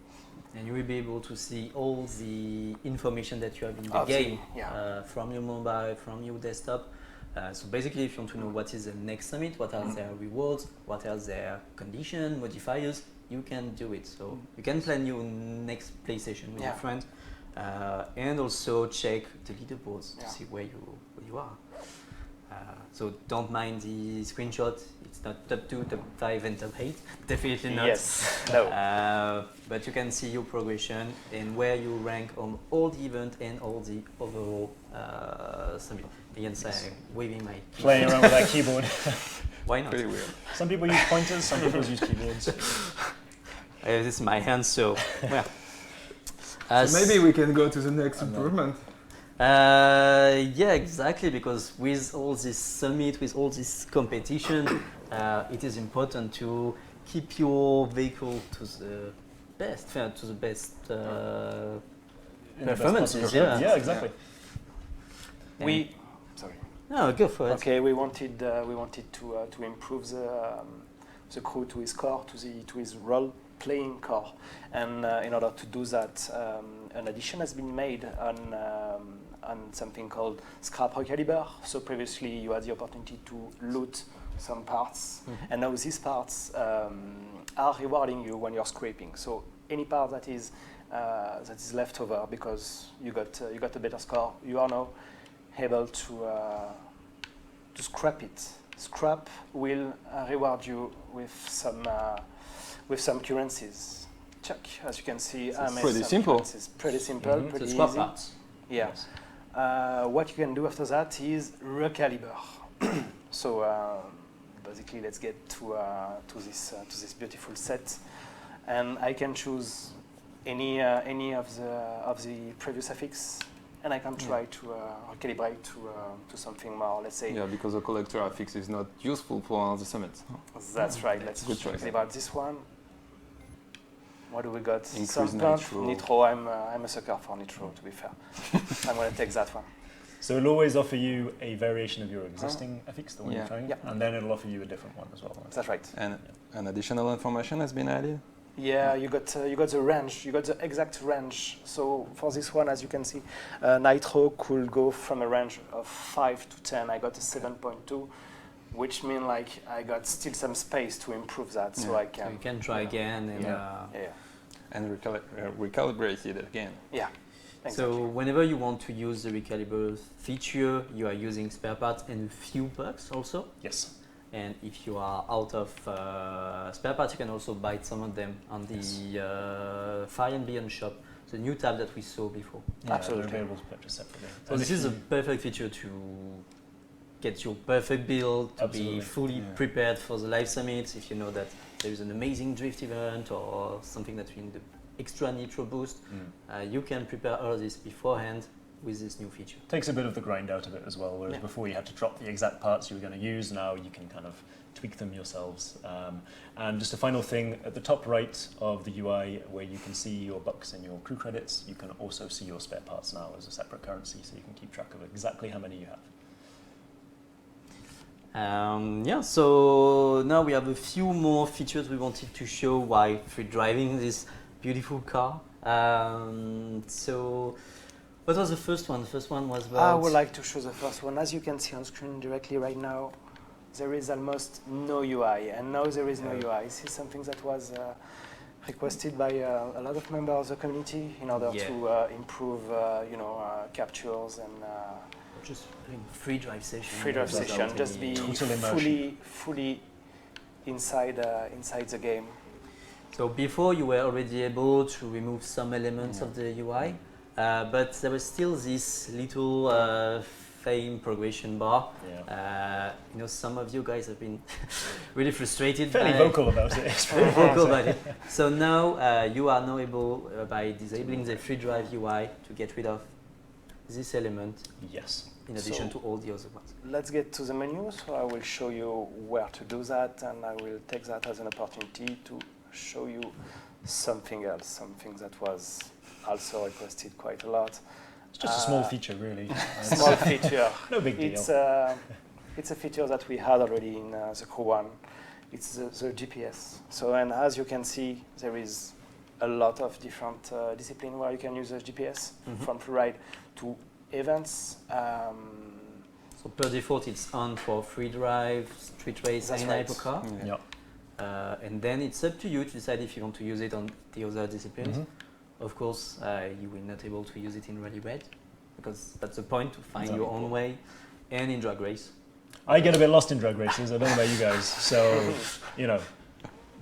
And you will be able to see all the information that you have in the game from your mobile, from your desktop. So basically, if you want to know what is the next summit, what are their rewards, what are their conditions, modifiers, you can do it. So you can plan your next play session with your friends, and also check the leaderboards to see where you are. So don't mind the screenshot. It's not top 2, top 5, and top 8. Definitely not. Yes. No. But you can see your progression and where you rank on all the event and all the overall summit. Again, waving my keyboard. Playing around with that keyboard. Why not? Pretty weird. Some people use pointers, some people use keyboards. This is my hand, so well. So maybe we can go to the next improvement. Yeah, exactly, because with all this summit, with all this competition, it is important to keep your vehicle to the best, performances. Yeah, exactly. Sorry. No, go for it. Okay, we wanted to improve the crew to his core, to his role-playing core, and in order to do that, an addition has been made on something called Scrap Recaliber. So previously you had the opportunity to loot some parts, and now these parts are rewarding you when you're scraping. So any part that is that is left over because you got a better score. You are now able to scrap it. Scrap will reward you with some currencies. Check, as you can see, I made pretty some simple. currencies. Pretty simple, pretty So swap easy. parts. Yeah. Yes. What you can do after that is recalibrate. So basically, let's get to this beautiful set, and I can choose any of the previous affix, and I can try to recalibrate to something more. Let's say. Yeah, because the collector affix is not useful for the summit. That's right. Let's Good choice. recalibrate this one. What do we got? Increase Some pump, nitro. nitro. I'm a sucker for nitro, to be fair. I'm gonna take that one. So it'll always offer you a variation of your existing affix, the one Yeah. you're trying, Yeah. and then it'll offer you a different one as well. That's right. And an additional information has been added. Yeah, you got the range. You got the exact range. So for this one, as you can see, nitro could go from a range of 5 to 10. I got a 7.2, which means like I got still some space to improve that, so Yeah. I So can. you can try again. And, Yeah. And recalibrate it again. Yeah. So Exactly. whenever you want to use the recalibrate feature, you are using spare parts and a few bucks also. Yes. And if you are out of spare parts, you can also buy some of them on the Fire and Beyond shop, the new tab that we saw before. Yeah, Absolutely. They're available to purchase separately. So And this if is a you- perfect feature to get your perfect build, to Absolutely. be fully Yeah. prepared for the live summit. If you know that there is an amazing drift event or something that you need the extra nitro boost, you can prepare all this beforehand with this new feature. takes a bit of the grind out of it as well, whereas Yeah. before you had to drop the exact parts you were going to use. Now you can kind of tweak them yourselves. And just a final thing, at the top right of the UI where you can see your bucks and your crew credits, you can also see your spare parts now as a separate currency, so you can keep track of exactly how many you have. Yeah, so now we have a few more features we wanted to show while free driving this beautiful car. So what was the first one? The first one was about... I would like to show the first one. As you can see on screen directly right now, there is almost no UI, and now there is no UI. This is something that was requested by a lot of members of the community in order Yeah. to improve, captures and just free drive session. free drive That's session. Just be Total immersion. fully inside the game. So before you were already able to remove some elements of the UI, but there was still this little fame progression bar. Yeah. Some of you guys have been really frustrated. Fairly by- vocal about it. It's pretty vocal about it. So now you are now able, by disabling the free drive UI, to get rid of this element Yes. in addition So- to all the other ones. Let's get to the menu. So I will show you where to do that, and I will take that as an opportunity to show you something else, something that was also requested quite a lot. It's just a small feature, really. Small feature. No big deal. It's a feature that we had already in the Crew 1. It's the GPS. So, and as you can see, there is a lot of different disciplines where you can use the GPS, from freeride to events. So per default, it's on for free drive, street race, That's and right. hypercar. Yeah. And then it's up to you to decide if you want to use it on the other disciplines. Mhm. Of course, you will not able to use it in rally red, because that's the point, to find Exactly. your own way, and in drag race. I get a bit lost in drag races. I don't know about you guys, so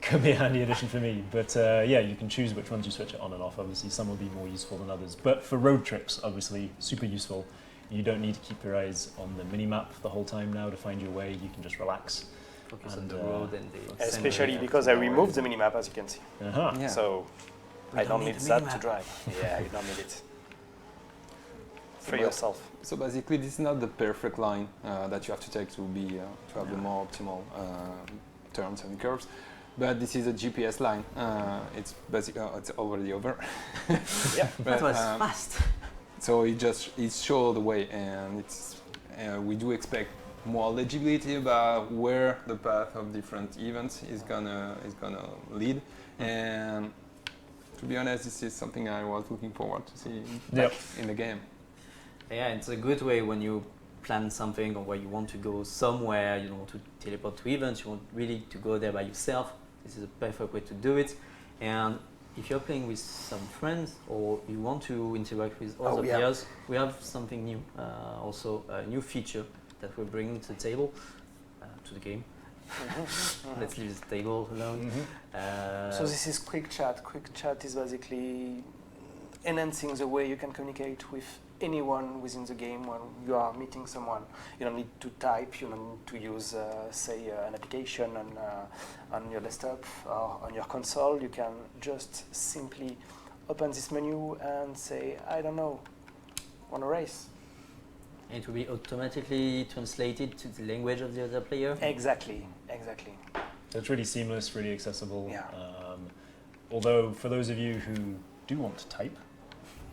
could be a handy addition for me. But you can choose which ones you switch it on and off. Obviously, some will be more useful than others. But for road trips, obviously, super useful. You don't need to keep your eyes on the mini-map the whole time now to find your way. You can just relax. Focus on And, the road and the Especially center. because I removed the minimap, as you can see. Uh-huh. Yeah. So We I don't don't need need the that to minimap. drive. Yeah, you don't need it. For but- yourself. So basically, this is not the perfect line that you have to take to be to have the more optimal turns and curves, but this is a GPS line. It's basically it's already over. Yeah. That was um, fast. So it shows the way, and it's we do expect more legibility about where the path of different events is gonna lead. And to be honest, this is something I was looking forward to see back in the game. Yeah, it's a good way when you plan something or where you want to go somewhere, you don't want to teleport to events, you want really to go there by yourself. This is a perfect way to do it. And if you're playing with some friends or you want to interact with Oh, other yeah. players, we have something new, also a new feature that we're bringing to the table, to the game. Let's leave the table alone. So this is quick chat. Quick chat is basically enhancing the way you can communicate with anyone within the game when you are meeting someone. You don't need to type, you don't need to use, say, an application on your desktop or on your console. You can just simply open this menu and say, I don't know, want to race? And it will be automatically translated to the language of the other player. Exactly, exactly. It's really seamless, really accessible. Yeah. Although for those of you who do want to type,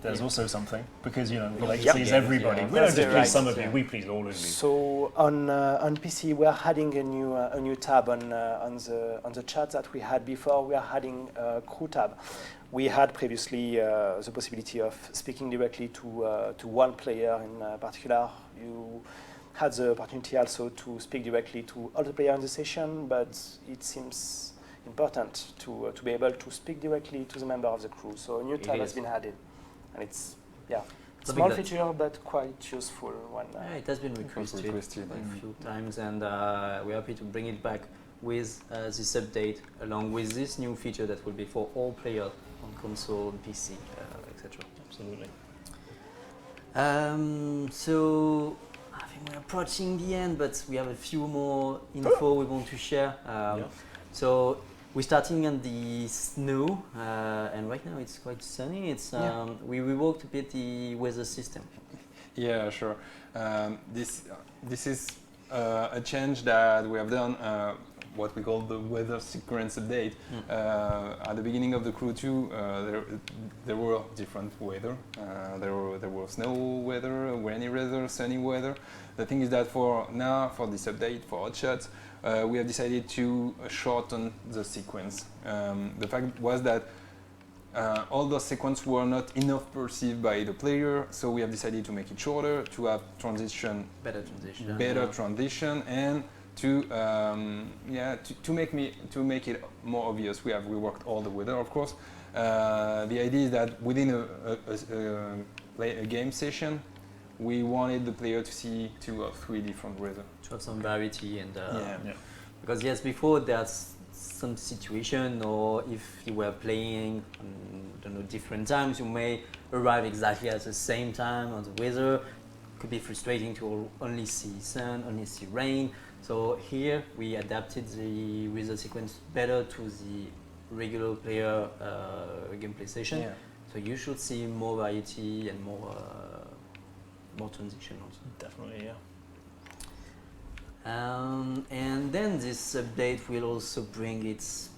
there's Yeah. also something, because you know we like Yep. to please Yeah, everybody. yeah. We don't That's just right. please some of Yeah. you, we please all of you. So on PC, we are adding a new tab on the chat that we had before. We are adding a crew tab. We had previously the possibility of speaking directly to one player in particular. You had the opportunity also to speak directly to all the players in the session, but it seems important to be able to speak directly to the member of the crew. So a new It tab has is. been added, and it's Something small that- feature but quite useful when. Yeah, it has been requested requested, quite a few times, and we're happy to bring it back with this update, along with this new feature that will be for all players on console, PC, etc. Absolutely. So I think we're approaching the end, but we have a few more info we want to share. Yeah. So we're starting on the snow, and right now it's quite sunny. It's we reworked a bit the weather system. Yeah, sure. This is a change that we have done, what we call the weather sequence update. At the beginning of the Crew 2, there were different weather. There were snow weather, rainy weather, sunny weather. The thing is that for this update, for hotshots, we have decided to shorten the sequence. The fact was that all those sequences were not enough perceived by the player, so we have decided to make it shorter, to have Better transition. better transition, and to make it more obvious. We reworked all the weather, of course. The idea is that within a game session, we wanted the player to see 2 or 3 different weather. To have some variety and Yeah. because yes, before there's some situation, or if you were playing I don't know, different times, you may arrive exactly at the same time on the weather. Could be frustrating to only see sun, only see rain. So here we adapted the weather sequence better to the regular player gameplay session. Yeah. So you should see more variety and more transition also. Definitely, yeah. And then this update will also bring its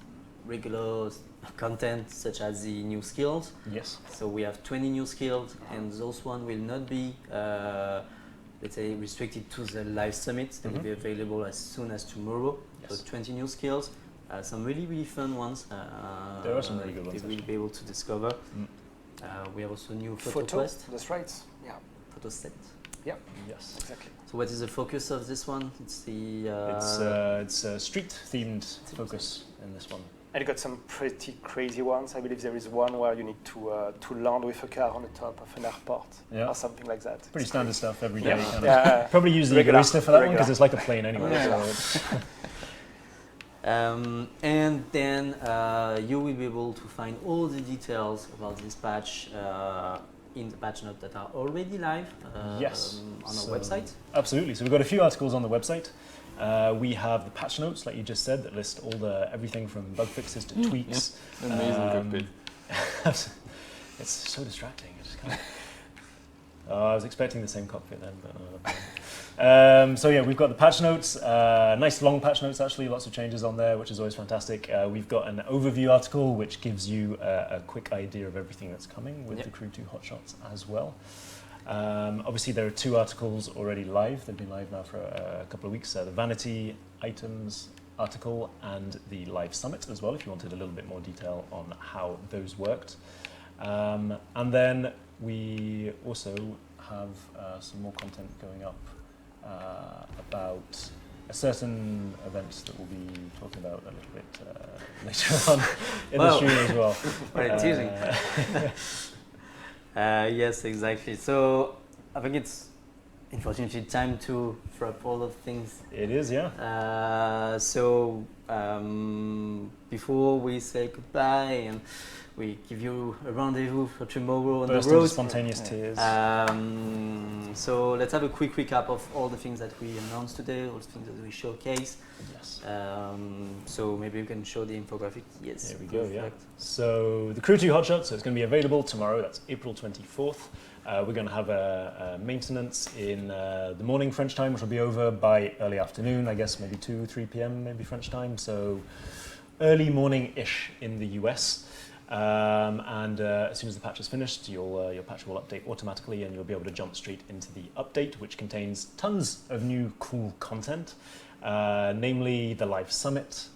regular content, such as the new skills. Yes. So we have 20 new skills, and those one will not be, let's say, restricted to the live summit. They will be available as soon as tomorrow. Yes. So 20 new skills, some really fun ones. There are some really good ones, They will actually. be able to discover. we have also new photo quest, That's right. Yeah. photo set. Yes. Exactly. So what is the focus of this one? It's the It's a street-themed focus in this one. And you got some pretty crazy ones. I believe there is one where you need to land with a car on the top of an airport or something like that. Pretty standard stuff every day. Yeah. Kind of. Yeah. Probably use the Regular. Egoista for that one Regular. because it's like a plane anyway. Yeah. So it's and then you will be able to find all the details about this patch in the patch notes that are already live Yes. on So- our website. Absolutely. So we've got a few articles on the website. We have the patch notes, like you just said, that list all the everything from bug fixes to tweaks. Amazing cockpit. It's so distracting. I just can't. I was expecting the same cockpit then, but. So yeah, we've got the patch notes. Nice long patch notes actually. Lots of changes on there, which is always fantastic. We've got an overview article which gives you a quick idea of everything that's coming with the Crew 2 hotshots as well. Obviously, there are 2 articles already live. They've been live now for a couple of weeks. The vanity items article and the live summit as well, if you wanted a little bit more detail on how those worked. And then we also have some more content going up about a certain event that we'll be talking about a little bit later on. in the stream as well. Well, teasing. Yes, exactly. So I think it's unfortunately time to wrap all of things. It is, yeah. So before we say goodbye and we give you a rendezvous for tomorrow on Burst the road. into spontaneous tears. So let's have a quick recap of all the things that we announced today, all the things that we showcased. Yes. So maybe we can show the infographic. Yes. There we go, yeah. perfect. So the Crew 2 Hotshot, so it's going to be available tomorrow, that's April 24th. We're going to have a maintenance in the morning French time, which will be over by early afternoon, I guess maybe 2, 3 p.m. maybe French time, so early morning-ish in the US. And as soon as the patch is finished, your patch will update automatically and you'll be able to jump straight into the update, which contains tons of new cool content, namely the live summit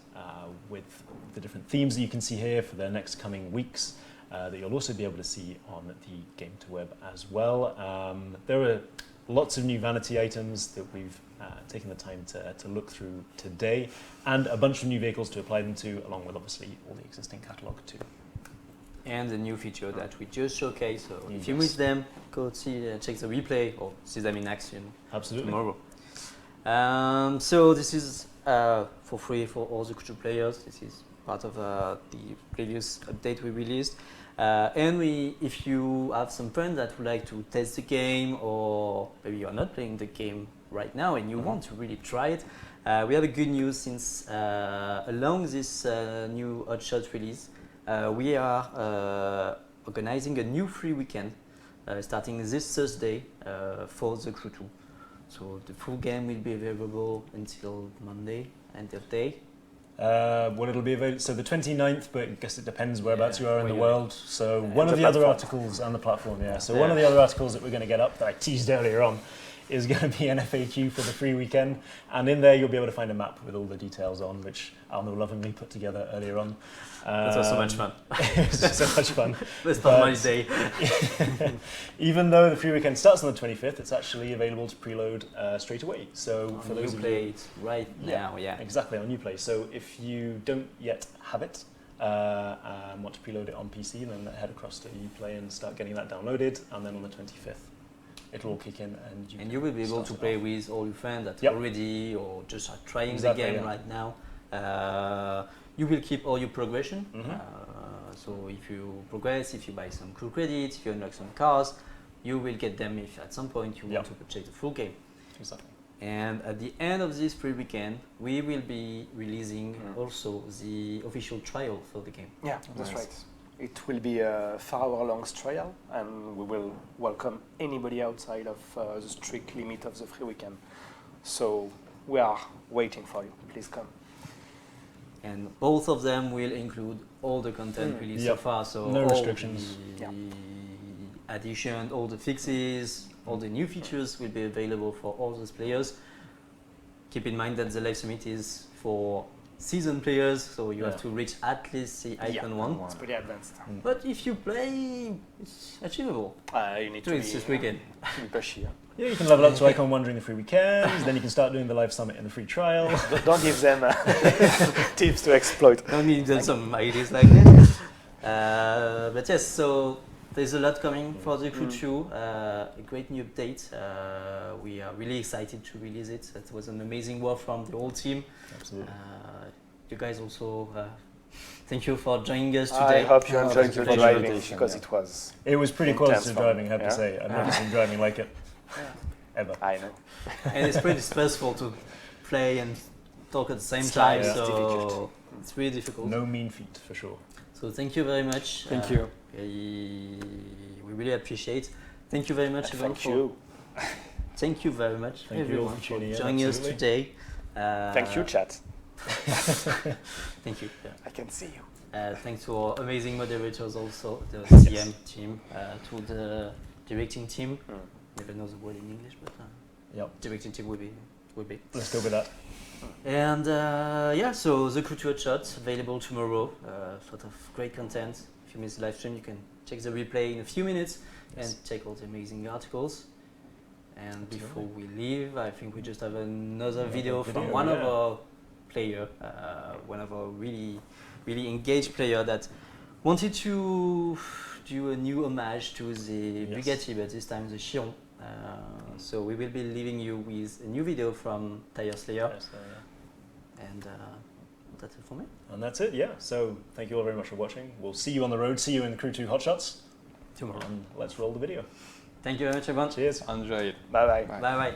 with the different themes that you can see here for the next coming weeks. That you'll also be able to see on the Game to Web as well. There are lots of new vanity items that we've taken the time to look through today, and a bunch of new vehicles to apply them to, along with obviously all the existing catalogue too. And the new feature that we just showcased. So if you Yes. miss them, go see, check the replay or see them in action Absolutely. tomorrow. So this is for free for all the Crew players. This is part of the previous update we released. And if you have some friends that would like to test the game, or maybe you're not playing the game right now and you want to really try it, we have a good news since along this new Hotshot release, we are organizing a new free weekend starting this Thursday for the Crew 2. So the full game will be available until Monday, end of day. Well, it'll be available, so the 29th, but I guess it depends whereabouts you are in where the you world. So And one the of the other platform. articles, and the platform, yeah. So Yeah. one of the other articles that we're going to get up that I teased earlier on is going to be an FAQ for the free weekend. And in there you'll be able to find a map with all the details on, which Alno lovingly put together earlier on. That was so much fun. It was so much fun. Best part of my But- day. Even though the free weekend starts on the 25th, it's actually available to preload straight away. So for You those of play you, it right Yeah. now, yeah. exactly on Uplay. So if you don't yet have it and want to preload it on PC, then head across to Uplay and start getting that downloaded. And then on the 25th, it'll all kick in, and And you will be able start to it play off. with all your friends that Yep. already or just are trying Exactly, the game yeah. right now. You will keep all your progression. Mhm. So if you progress, if you buy some crew credits, if you unlock some cars, you will get them if at some point you Yep. want to purchase the full game. Exactly. And at the end of this free weekend, we will be releasing also the official trial for the game. Yeah, that's Nice. right. It will be a 4-hour-long trial, and we will welcome anybody outside of the strict limit of the free weekend. So we are waiting for you. Please come. And both of them will include all the content released so Yep. far. So No all restrictions. Yeah. the addition, all the fixes, all the new features will be available for all those players. Keep in mind that the live summit is for seasoned players, so you Yeah. have to reach at least the icon one. It's pretty advanced. But if you play, it's achievable. You need Do to it be, this weekend. to be pushy. Yeah? Yeah, you can level up to Icon 1 during the free weekends, then you can start doing the live summit in the free trial. Don't give them tips to exploit. Don't need some ideas like that. But yes, so there's a lot coming for the Crew 2. A great new update. We are really excited to release it. That was an amazing work from the whole team. Absolutely. You guys also, thank you for joining us I today. hope you Oh, enjoyed thank you the for the driving, invitation, because yeah. it was. It was pretty Intense close to fun. driving, I have Yeah. to say. I've never seen driving like it. Ever. I know. And it's pretty stressful to play and talk at the same Slide time, is so difficult. it's really difficult. No mean feat, for sure. So thank you very much. Thank you. We really appreciate. Thank you very much, everyone. Thank you. Thank you very much, Thank you all everyone, for for tuning in, joining us absolutely. today. Thank you, chat. Thank you. Yeah. I can see you. Thanks to our amazing moderators, also the Yes. CM team, to the directing team. Never know the word in English, but Yep. directing team will be. Let's go with that. And yeah, so the Crew 2 Hotshot available tomorrow. Sort of great content. If you miss the live stream, you can check the replay in a few minutes Yes. and check all the amazing articles. And before we leave, I think we just have another video from one of yeah. our player, one of our really really engaged player that wanted to do a new homage to the Bugatti, but this time the Chiron. So we will be leaving you with a new video from Tire Slayer. And that's it for me. And that's it, yeah. So thank you all very much for watching. We'll see you on the road. See you in Crew 2 Hotshots. Tomorrow. And let's roll the video. Thank you very much, everyone. Cheers. Enjoy it. Bye bye. Bye bye.